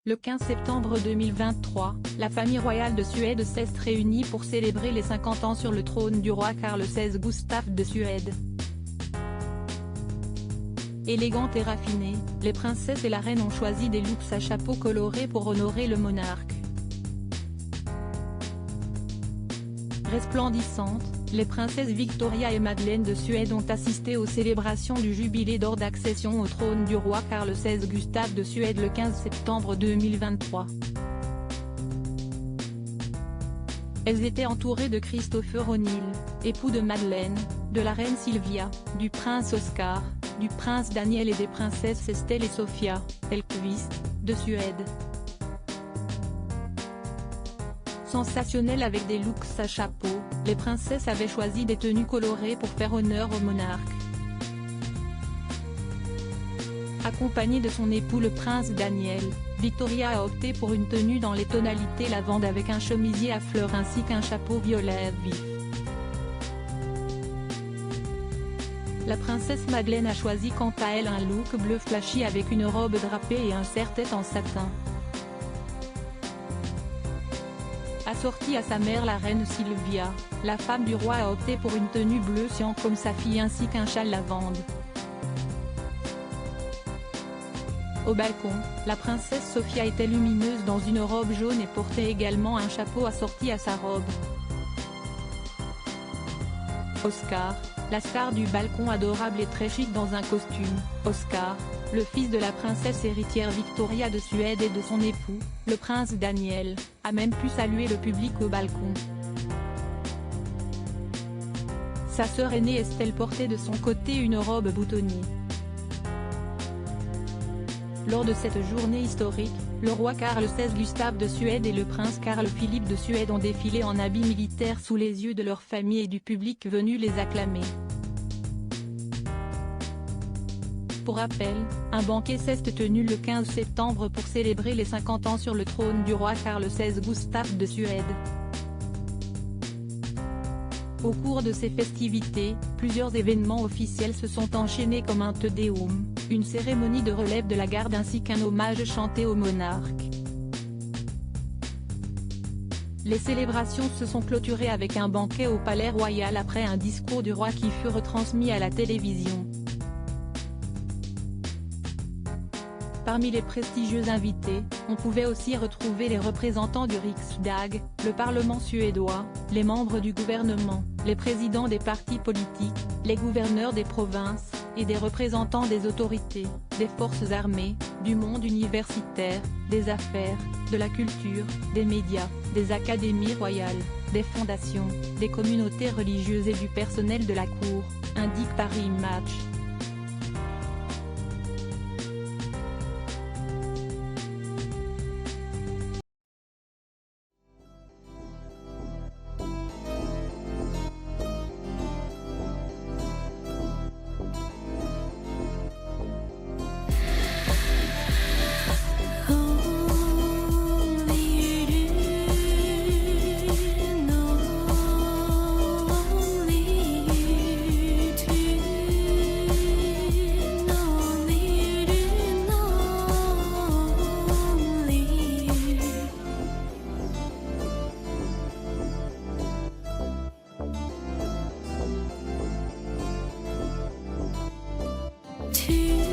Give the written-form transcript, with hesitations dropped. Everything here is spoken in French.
Le 15 septembre 2023, la famille royale de Suède s'est réunie pour célébrer les 50 ans sur le trône du roi Carl XVI Gustaf de Suède. Élégantes et raffinées, les princesses et la reine ont choisi des looks à chapeau coloré pour honorer le monarque. Resplendissantes, les princesses Victoria et Madeleine de Suède ont assisté aux célébrations du jubilé d'or d'accession au trône du roi Carl XVI Gustaf de Suède le 15 septembre 2023. Elles étaient entourées de Christopher O'Neill, époux de Madeleine, de la reine Silvia, du prince Oscar, du prince Daniel et des princesses Estelle et Sofia, Hellqvist, de Suède. Sensationnelles avec des looks à chapeau, les princesses avaient choisi des tenues colorées pour faire honneur au monarque. Accompagnée de son époux le prince Daniel, Victoria a opté pour une tenue dans les tonalités lavande avec un chemisier à fleurs ainsi qu'un chapeau violet vif. La princesse Madeleine a choisi quant à elle un look bleu flashy avec une robe drapée et un serre-tête en satin. Assortie à sa mère la reine Silvia, la femme du roi a opté pour une tenue bleu cyan comme sa fille ainsi qu'un châle lavande. Au balcon, la princesse Sofia était lumineuse dans une robe jaune et portait également un chapeau assorti à sa robe. Oscar, la star du balcon adorable et très chic dans un costume. Oscar, le fils de la princesse héritière Victoria de Suède et de son époux, le prince Daniel, a même pu saluer le public au balcon. Sa sœur aînée Estelle portait de son côté une robe boutonnée. Lors de cette journée historique, le roi Carl XVI Gustaf de Suède et le prince Carl Philippe de Suède ont défilé en habits militaires sous les yeux de leur famille et du public venu les acclamer. Pour rappel, un banquet s'est tenu le 15 septembre pour célébrer les 50 ans sur le trône du roi Carl XVI Gustaf de Suède. Au cours de ces festivités, plusieurs événements officiels se sont enchaînés comme un Te Deum, une cérémonie de relève de la garde ainsi qu'un hommage chanté au monarque. Les célébrations se sont clôturées avec un banquet au palais royal après un discours du roi qui fut retransmis à la télévision. Parmi les prestigieux invités, on pouvait aussi retrouver les représentants du Riksdag, le Parlement suédois, les membres du gouvernement, les présidents des partis politiques, les gouverneurs des provinces, et des représentants des autorités, des forces armées, du monde universitaire, des affaires, de la culture, des médias, des académies royales, des fondations, des communautés religieuses et du personnel de la cour, indique Paris Match. To